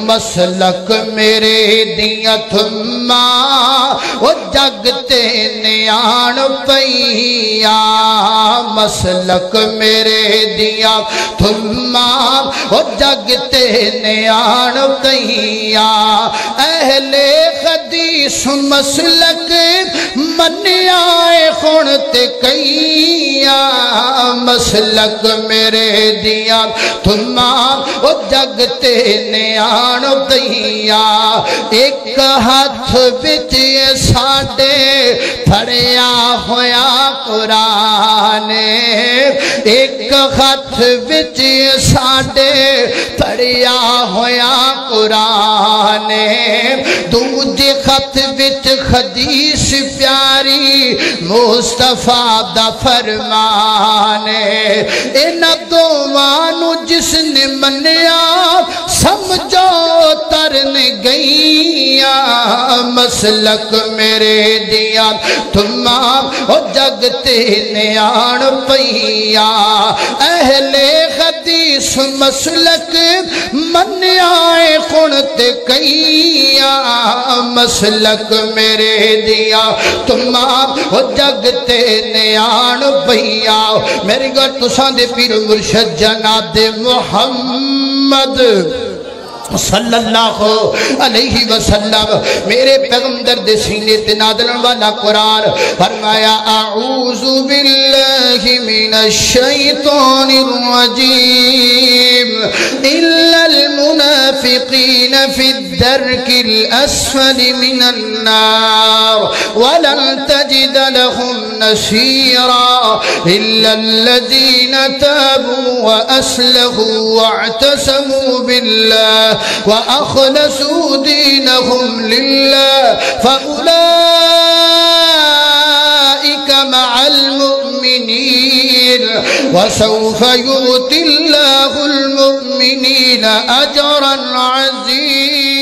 मसलक मेरे दिया थुम्मा ओ जगते न्याण पैया मसलक मेरे दिया थुम्मा ओ जगते न्याण पैया अहले हदीस मसलक मन्याए खुण ते कैया मसलक मेरे दिया थुम्मा ओ जगते न्याण पैया एक हाथ विच साडे फड़िया होया कुरान एक हाथ विच साडे फड़िया होया कुरान दूजे हाथ विच हदीस प्यारी मुस्तफा दा फरमान इन्हां दोवां नूं जिसने मन्निया समझो तरन गईया मसलक मेरे दिया थुम्मा ओ जगते न्याण पैया अहले हदीस मसलक मन्याए खुण ते कैया मसलक मेरे दिया थुम्मा ओ जगते न्याण पैया मेरी गल तुसां दे पीर मुर्शद जनाब मुहम्मद सल्लल्लाहु अलैहि वसल्लम मेरे पैगंबर दे सीने ते नाज़िल वाला कुरान फरमाया अऊज़ु बिल्लाहि मिनश शैतानिर रजीम इल्लल मुनाफिकीन फिद्दरकिल अस्फलि मिनन नार वलन तजिद लहुम नसीरा इल्लल्लज़ीना ताबू व अस्लहू वअतसमू बिल्लाह वअख़लसू दीनहुम लिल्लाह फ़उलाइक मअल मुमिनीन वसौफ़ युअतिल्लाहुल मुमिनीन अजरन अज़ीमा